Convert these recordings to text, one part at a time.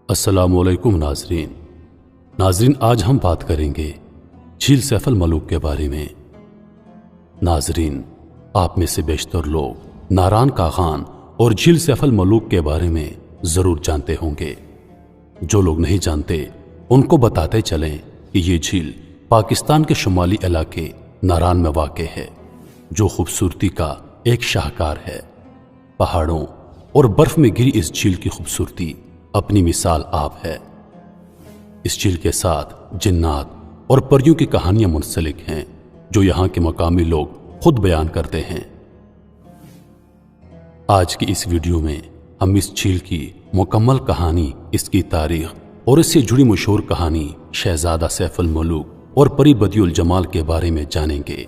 अस्सलामुअलैकुम नाजरीन, आज हम बात करेंगे झील सैफ अल मलूक के बारे में। नाजरीन, आप में से बेशतर लोग नारान का खान और झील सैफ अल मलूक के बारे में ज़रूर जानते होंगे। जो लोग नहीं जानते उनको बताते चलें कि ये झील पाकिस्तान के शुमाली इलाके नारान में वाक़ है, जो खूबसूरती का एक शाहकार है। पहाड़ों और बर्फ में घिरी इस झील की खूबसूरती अपनी मिसाल आप है। इस झील के साथ जिन्नात और परियों की कहानियां मुंसलिक हैं, जो यहां के मकामी लोग खुद बयान करते हैं। आज की इस वीडियो में हम इस झील की मुकम्मल कहानी, इसकी तारीख और इससे जुड़ी मशहूर कहानी शहजादा सैफ अल मलूक और परी बदियुल जमाल के बारे में जानेंगे।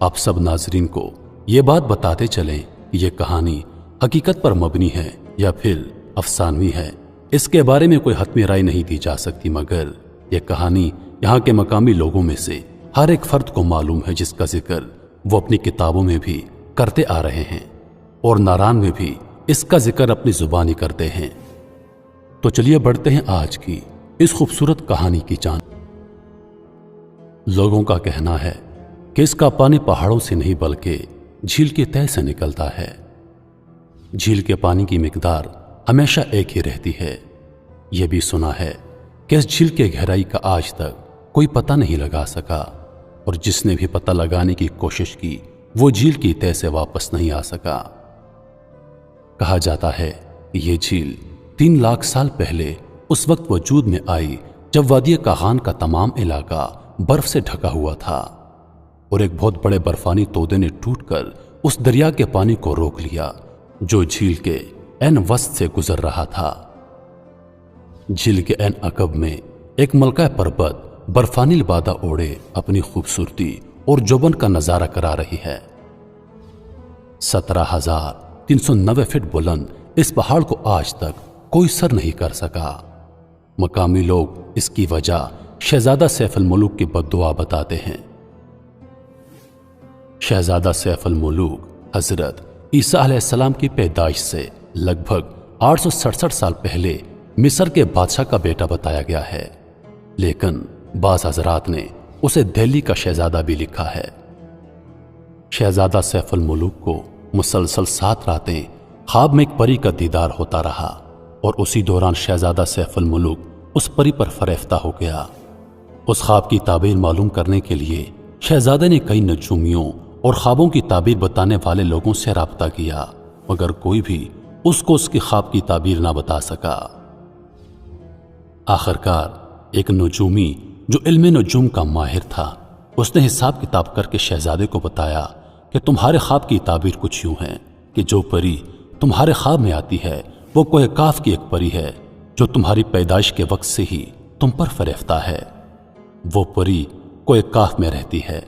आप सब नाजरीन को ये बात बताते चलें कि यह कहानी हकीकत पर मबनी है या फिर अफसानवी है, इसके बारे में कोई हतमी राय नहीं दी जा सकती, मगर यह कहानी यहाँ के मकामी लोगों में से हर एक फर्द को मालूम है, जिसका जिक्र वो अपनी किताबों में भी करते आ रहे हैं और नारान में भी इसका जिक्र अपनी जुबानी करते हैं। तो चलिए बढ़ते हैं आज की इस खूबसूरत कहानी की जान। लोगों का कहना है कि इसका पानी पहाड़ों से नहीं बल्कि झील के तह से निकलता है। झील के पानी की मिकदार हमेशा एक ही रहती है। यह भी सुना है कि इस झील के गहराई का आज तक कोई पता नहीं लगा सका, और जिसने भी पता लगाने की कोशिश की वो झील की तह से वापस नहीं आ सका। कहा जाता है कि यह झील 3 लाख साल पहले उस वक्त वजूद में आई जब वादी कागान का तमाम इलाका बर्फ से ढका हुआ था, और एक बहुत बड़े बर्फानी तोदे ने टूटकर उस दरिया के पानी को रोक लिया जो झील के एन वस्त से गुजर रहा था। झील के एन अकब में एक मलका पर्वत बर्फानी लिबादा ओढ़े अपनी खूबसूरती और जोबन का नजारा करा रही है। 17,390 फीट बुलंद इस पहाड़ को आज तक कोई सर नहीं कर सका। मकामी लोग इसकी वजह शहजादा सैफ अल मलूक की बद्दुआ बताते हैं। शहजादा सैफ अल मलूक हजरत ईसा अलैहिस्सलाम की पैदाइश से लगभग 867 साल पहले मिस्र के बादशाह का बेटा बताया गया है, लेकिन बाज़ हज़रात ने उसे दिल्ली का शहजादा भी लिखा है। शहजादा सैफ अल मलूक को मुसलसल 7 रातें ख्वाब में एक परी का दीदार होता रहा, और उसी दौरान शहजादा सैफ अल मलूक उस परी पर फरेफ्ता हो गया। उस ख्वाब की ताबीर मालूम करने के लिए शहजादे ने कई नजूमियों और ख्वाबों की ताबीर बताने वाले लोगों से राब्ता किया, मगर कोई भी उसको उसकी ख्वाब की ताबीर ना बता सका। आखिरकार एक नजूमी जो इल्म नजूम का माहिर था, उसने हिसाब किताब करके शहजादे को बताया कि तुम्हारे ख्वाब की ताबीर कुछ यूं है कि जो परी तुम्हारे ख्वाब में आती है वो कोह काफ की एक परी है, जो तुम्हारी पैदाइश के वक्त से ही तुम पर फरेफ्ता है। वो परी कोह काफ में रहती है।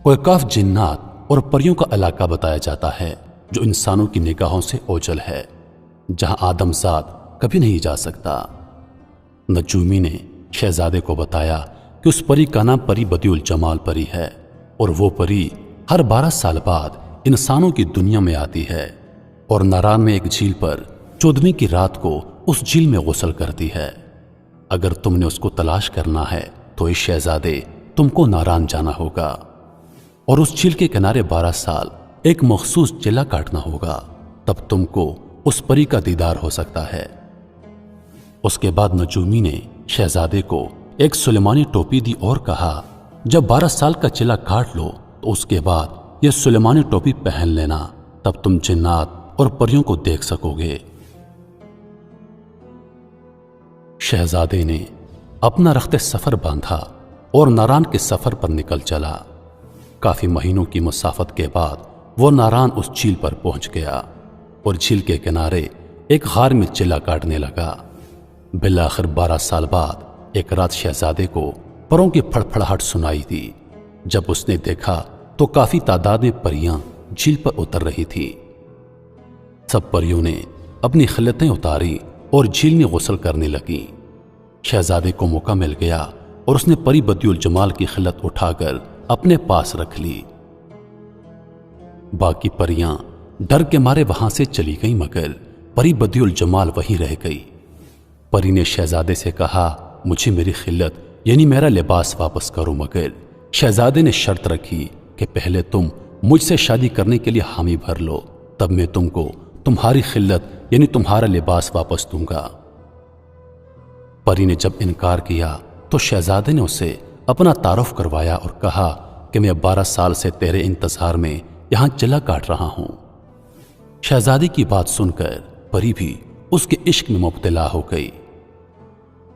कोह काफ जिन्नात और परियों का इलाका बताया जाता है, जो इंसानों की निगाहों से ओझल है, जहां आदमजाद कभी नहीं जा सकता। नजूमी ने शहजादे को बताया कि उस परी का नाम परी बदियुल जमाल परी है, और वो परी हर 12 साल बाद इंसानों की दुनिया में आती है, और नारान में एक झील पर 14वीं की रात को उस झील में गुस्ल करती है। अगर तुमने उसको तलाश करना है तो इस शहजादे तुमको नारान जाना होगा, और उस झील के किनारे 12 साल एक मखसूस चिल्ला काटना होगा, तब तुमको उस परी का दीदार हो सकता है। उसके बाद नजूमी ने शहजादे को एक सुलेमानी टोपी दी और कहा, जब 12 साल का चिल्ला काट लो तो उसके बाद यह सुलेमानी टोपी पहन लेना, तब तुम जिन्नात और परियों को देख सकोगे। शहजादे ने अपना रख्ते सफर बांधा और नारान के सफर पर निकल चला। काफी महीनों की मुसाफत के बाद वो नारान उस झील पर पहुंच गया, और झील के किनारे एक गार में चिल्ला काटने लगा। बिलाखिर 12 साल बाद एक रात शहजादे को परों की फड़फड़ाहट सुनाई दी। जब उसने देखा तो काफी तादाद में परियां झील पर उतर रही थी। सब परियों ने अपनी खिलतें उतारी और झील में गुस्ल करने लगी। शहजादे को मौका मिल गया और उसने परी बदियुल जमाल की खिलत उठाकर अपने पास रख ली। बाकी परियां डर के मारे वहां से चली गईं, मगर परी बदियुल जमाल वहीं रह गई। پری نے شہزادے سے کہا مجھے میری خلت یعنی میرا لباس واپس کرو، مگر شہزادے نے شرط رکھی کہ پہلے تم مجھ سے شادی کرنے کے لیے حامی بھر لو، تب میں تم کو تمہاری خلت یعنی تمہارا لباس واپس دوں گا۔ پری نے جب انکار کیا تو شہزادے نے اسے اپنا تعارف کروایا اور کہا کہ میں 12 سال سے تیرے انتظار میں یہاں چلا کاٹ رہا ہوں۔ شہزادی کی بات سن کر پری بھی اس کے عشق میں مبتلا ہو گئی۔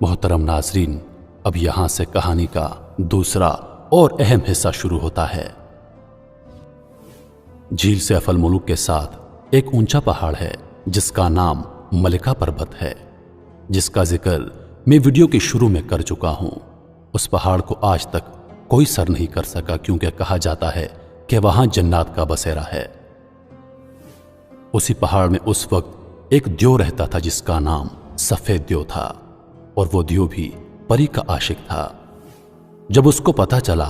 محترم ناظرین، اب یہاں سے کہانی کا دوسرا اور اہم حصہ شروع ہوتا ہے۔ جھیل سیف الملوک کے ساتھ ایک اونچا پہاڑ ہے جس کا نام ملکہ پربت ہے، جس کا ذکر میں ویڈیو کے شروع میں کر چکا ہوں۔ اس پہاڑ کو آج تک کوئی سر نہیں کر سکا کیونکہ کہا جاتا ہے کہ وہاں جنات کا بسیرا ہے۔ اسی پہاڑ میں اس وقت ایک دیو رہتا تھا جس کا نام سفید دیو تھا، اور وہ دیو بھی پری کا عاشق تھا۔ جب اس کو پتا چلا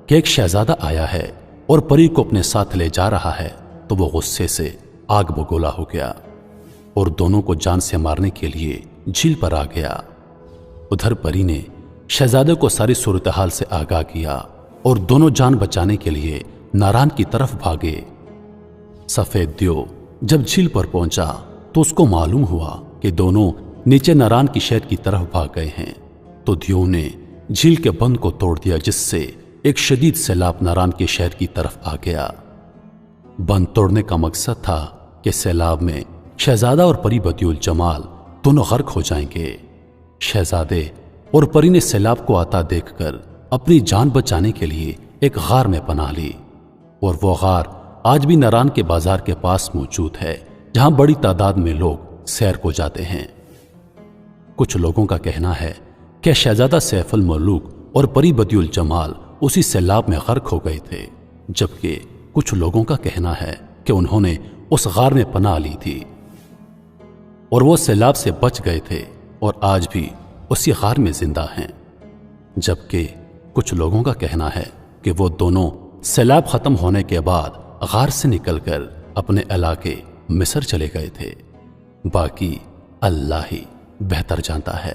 کہ ایک شہزادہ آیا ہے اور پری کو اپنے ساتھ لے جا رہا ہے تو وہ غصے سے آگ بگولا ہو گیا اور دونوں کو جان سے مارنے کے لیے جھیل پر آ گیا۔ ادھر پری نے شہزادے کو ساری صورتحال سے آگاہ کیا اور دونوں جان بچانے کے لیے ناران کی طرف بھاگے۔ سفید دیو جب جھیل پر پہنچا تو اس کو معلوم ہوا کہ دونوں نیچے ناران کی شہر کی طرف بھاگ گئے ہیں، تو دیو نے جھیل کے بند کو توڑ دیا جس سے ایک شدید سیلاب ناران کے شہر کی طرف آ گیا۔ بند توڑنے کا مقصد تھا کہ سیلاب میں شہزادہ اور پری بدیع الجمال دونوں غرق ہو جائیں گے۔ شہزادے اور پری نے سیلاب کو آتا دیکھ کر اپنی جان بچانے کے لیے ایک غار میں پناہ لی، اور وہ غار آج بھی ناران کے بازار کے پاس موجود ہے جہاں بڑی تعداد میں لوگ سیر کو جاتے ہیں۔ کچھ لوگوں کا کہنا ہے کہ شہزادہ سیف الملوک اور پری بدیع الجمال اسی سیلاب میں غرق ہو گئے تھے، جبکہ کچھ لوگوں کا کہنا ہے کہ انہوں نے اس غار میں پناہ لی تھی اور وہ سیلاب سے بچ گئے تھے اور آج بھی اسی غار میں زندہ ہیں، جبکہ کچھ لوگوں کا کہنا ہے کہ وہ دونوں سیلاب ختم ہونے کے بعد غار سے نکل کر اپنے علاقے مصر چلے گئے تھے۔ باقی اللہ ہی بہتر جانتا ہے۔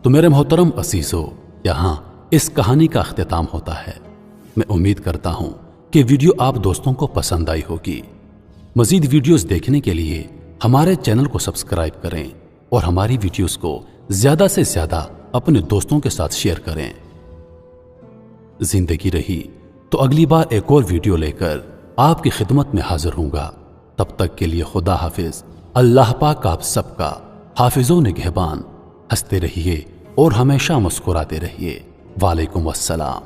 تو میرے محترم عزیزو، یہاں اس کہانی کا اختتام ہوتا ہے۔ میں امید کرتا ہوں کہ ویڈیو آپ دوستوں کو پسند آئی ہوگی۔ مزید ویڈیوز دیکھنے کے لیے ہمارے چینل کو سبسکرائب کریں اور ہماری ویڈیوز کو زیادہ سے زیادہ اپنے دوستوں کے ساتھ شیئر کریں۔ زندگی رہی تو اگلی بار ایک اور ویڈیو لے کر آپ کی خدمت میں حاضر ہوں گا۔ تب تک کے لیے خدا حافظ۔ اللہ پاک آپ سب کا حافظ و نگہبان۔ ہنستے رہیے اور ہمیشہ مسکراتے رہیے۔ وعلیکم السلام۔